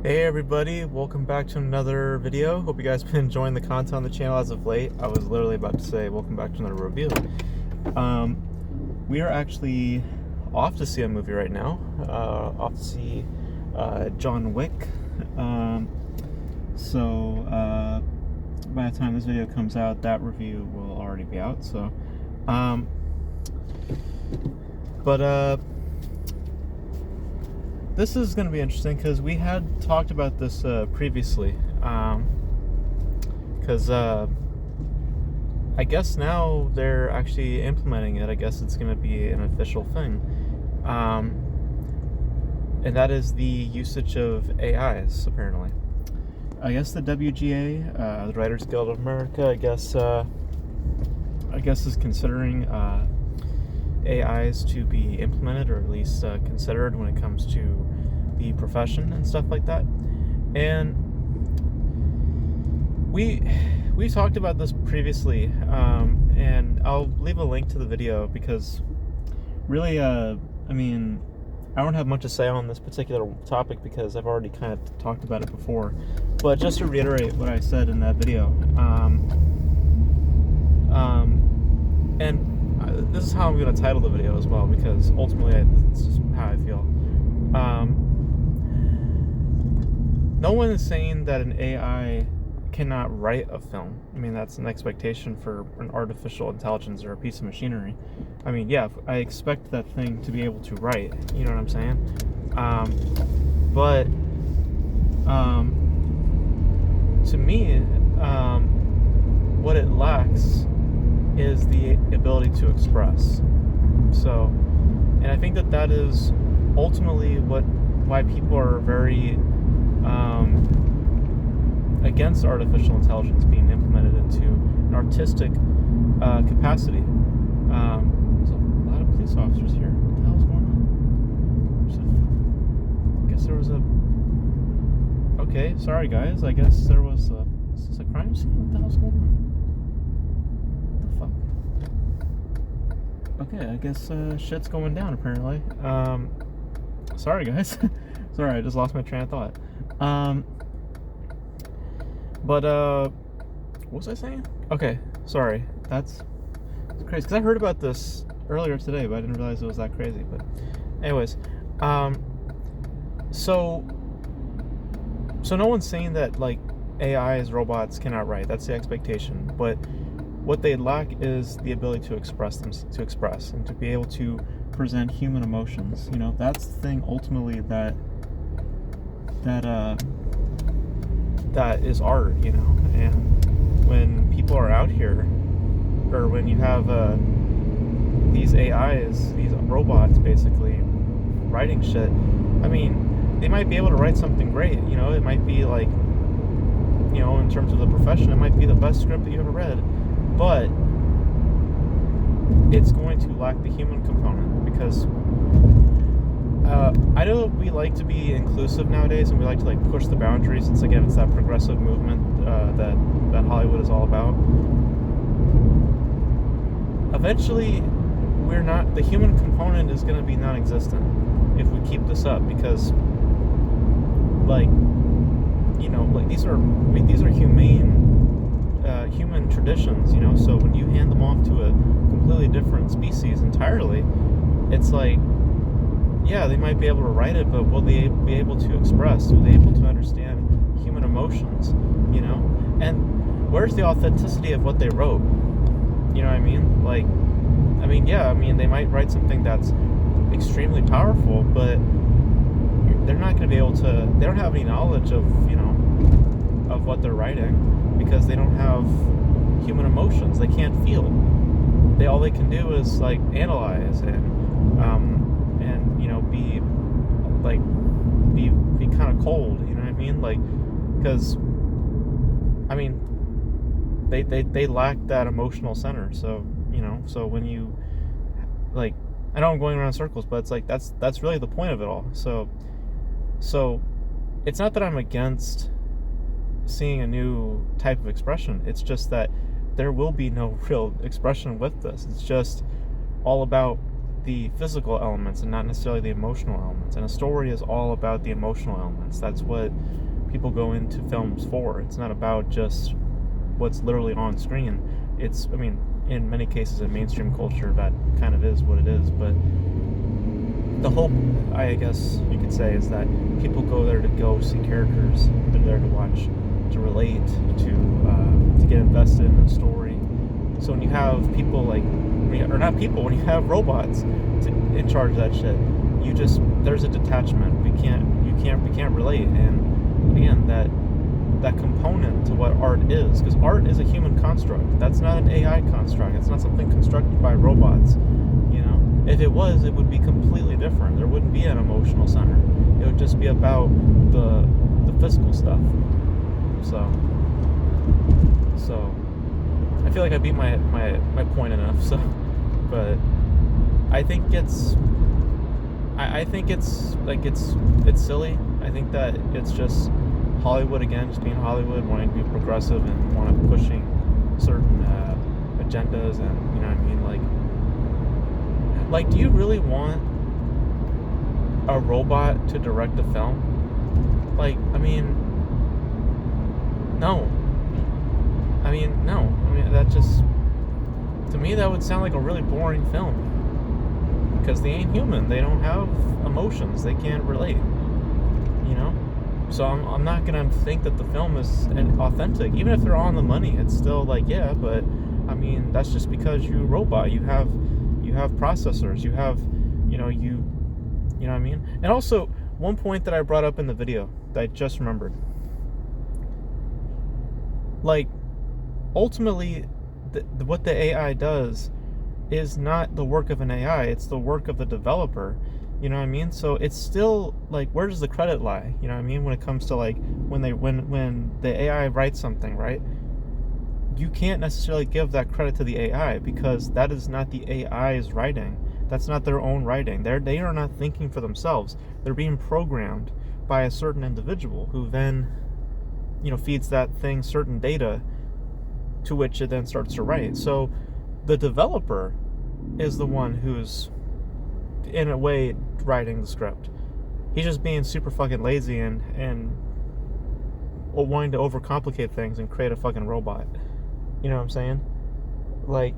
Hey everybody, welcome back to another video. Hope you guys have been enjoying the content on the channel as of late. I was literally about to say welcome back to another review. We are actually off to see a movie right now. Off to see John Wick. By the time this video comes out, that review will already be out. This is going to be interesting because we had talked about this previously. Because I guess now they're actually implementing it. I guess it's going to be an official thing. And that is the usage of AIs, apparently. I guess the WGA, the Writers Guild of America, I guess is considering AIs to be implemented, or at least considered when it comes to the profession and stuff like that. And we talked about this previously, and I'll leave a link to the video because really, I don't have much to say on this particular topic because I've already kind of talked about it before. But just to reiterate what I said in that video, and this is how I'm going to title the video as well, because ultimately this is how I feel. No one is saying that an AI cannot write a film. I mean, that's an expectation for an artificial intelligence or a piece of machinery. I mean, yeah, I expect that thing to be able to write, you know what I'm saying? To me, what it lacks is the ability to express. So, and I think that is ultimately why people are very against artificial intelligence being implemented into an artistic capacity. There's a lot of police officers here. What the hell's going on? I guess there was a... Okay, sorry guys. I guess there was a... Is this a crime scene? What the hell's going on? Okay, I guess shit's going down apparently. Sorry guys. Sorry, I just lost my train of thought. What was I saying? Okay, sorry. That's crazy, because I heard about this earlier today, but I didn't realize it was that crazy. But anyways, so no one's saying that like AIs, robots cannot write. That's the expectation. But what they lack is the ability to express and to be able to present human emotions. You know, that's the thing ultimately that is art, you know. And when people are out here, or when you have these AIs, these robots basically writing shit, I mean, they might be able to write something great, you know. It might be like, you know, in terms of the profession, it might be the best script that you ever read, but it's going to lack the human component, because I know we like to be inclusive nowadays, and we like to like push the boundaries. It's again, it's that progressive movement that Hollywood is all about. Eventually, the human component is going to be non-existent if we keep this up, because like, you know, like these are human traditions, you know. So when you hand them off to a completely different species entirely, it's like, yeah, they might be able to write it, but will they be able to express? Will they be able to understand human emotions, you know? And where's the authenticity of what they wrote? You know what I mean? Like, I mean, yeah, I mean, they might write something that's extremely powerful, but they're not going to be able to, they don't have any knowledge of, you know, of what they're writing, because they don't have human emotions. They can't feel. All they can do is like analyze and you know, be kind of cold, you know what I mean? Like, because I mean, they lack that emotional center. So, you know, so when you, like, I know I'm going around in circles, but it's like that's really the point of it all. So it's not that I'm against seeing a new type of expression. It's just that there will be no real expression with this. It's just all about the physical elements and not necessarily the emotional elements. And a story is all about the emotional elements. That's what people go into films for. It's not about just what's literally on screen. It's, I mean, in many cases in mainstream culture, that kind of is what it is. But the hope, I guess you could say, is that people go there to go see characters. They're there to watch, to relate, to get invested in the story. So when you have people like, or not people, when you have robots in charge of that shit, there's a detachment. We can't relate. And again, that component to what art is, because art is a human construct. That's not an AI construct. It's not something constructed by robots. If it was, it would be completely different. There wouldn't be an emotional center. It would just be about the physical stuff. So I feel like I beat my point enough. So, but I think it's silly. I think that it's just Hollywood again, just being Hollywood, wanting to be progressive and pushing certain agendas, and you know what I mean, like, do you really want a robot to direct a film? Like, I mean, no. That just, to me, that would sound like a really boring film. Because they ain't human. They don't have emotions. They can't relate. So I'm not going to think that the film is authentic. Even if they're on the money, it's still like, yeah, but, I mean, that's just because you're a robot. You have processors. You have, you know what I mean? And also, one point that I brought up in the video that I just remembered. Like, ultimately, what the AI does is not the work of an AI. It's the work of the developer. You know what I mean? So it's still, like, where does the credit lie? You know what I mean? When it comes to, like, when the AI writes something, right? You can't necessarily give that credit to the AI, because that is not the AI's writing. That's not their own writing. They are not thinking for themselves. They're being programmed by a certain individual who then, feeds that thing certain data, to which it then starts to write. So the developer is the one who's, in a way, writing the script. He's just being super fucking lazy and wanting to overcomplicate things and create a fucking robot. You know what I'm saying? Like,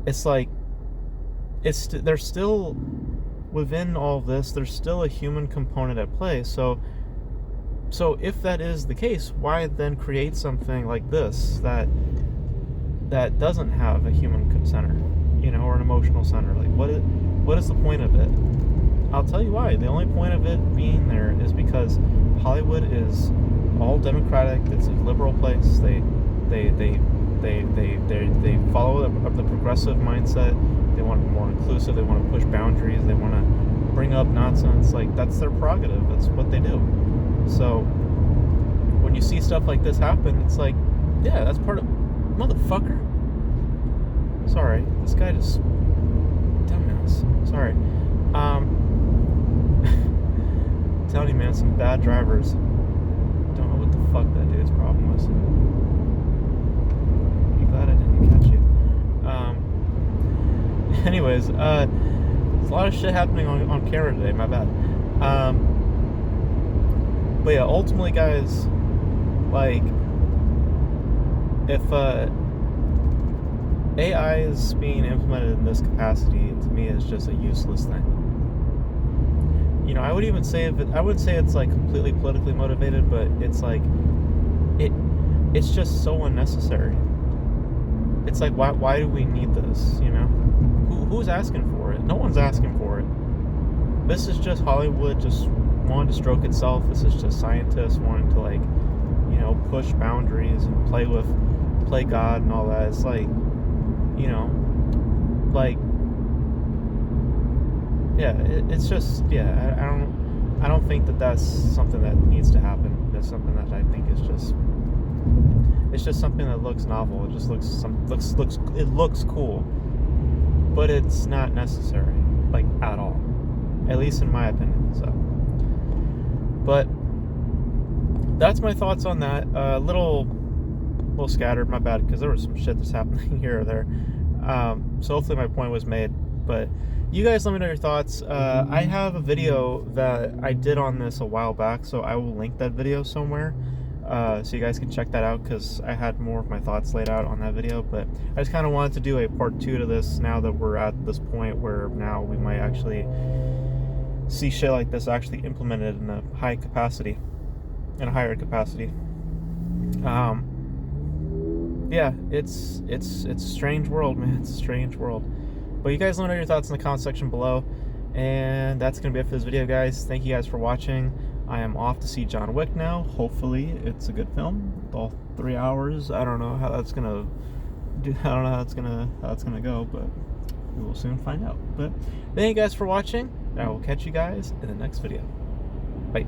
it's like, there's still, within all of this, there's still a human component at play. So if that is the case, why then create something like this that doesn't have a human center, or an emotional center? Like, what is the point of it? I'll tell you why. The only point of it being there is because Hollywood is all democratic. It's a liberal place. They follow the progressive mindset. They want to be more inclusive. They want to push boundaries. They want to bring up nonsense. Like, that's their prerogative. That's what they do. So when you see stuff like this happen, it's like, yeah, that's part of, motherfucker. Sorry, this guy just, dumbass. Sorry. Telling you, man, some bad drivers. Don't know what the fuck that dude's problem was. Be glad I didn't catch you. Anyways, there's a lot of shit happening on camera today. My bad. But yeah, ultimately, guys, like, if AI is being implemented in this capacity, to me, it's just a useless thing. I would even say I wouldn't say it's like completely politically motivated, but it's like it's just so unnecessary. It's like, why do we need this? Who's asking for it? No one's asking for it. This is just Hollywood just wanting to stroke itself. This is just scientists wanting to, like, push boundaries and play God and all that. It's like, like, yeah, it's just, yeah, I don't think that that's something that needs to happen. That's something that I think is just, it's just something that looks novel. It just looks cool, but it's not necessary, like, at all, at least in my opinion. So, but that's my thoughts on that. Little scattered, my bad, because there was some shit that's happening here or there. So hopefully my point was made. But you guys let me know your thoughts. I have a video that I did on this a while back, so I will link that video somewhere. So you guys can check that out, because I had more of my thoughts laid out on that video. But I just kind of wanted to do a part 2 to this, now that we're at this point where now we might actually see shit like this actually implemented in a higher capacity. Yeah, it's a strange world, man. It's a strange world. But you guys let me know your thoughts in the comment section below. And that's gonna be it for this video, guys. Thank you guys for watching. I am off to see John Wick now. Hopefully it's a good film. All 3 hours. I don't know how that's gonna go, but we will soon find out. But thank you guys for watching, and I will catch you guys in the next video. Bye.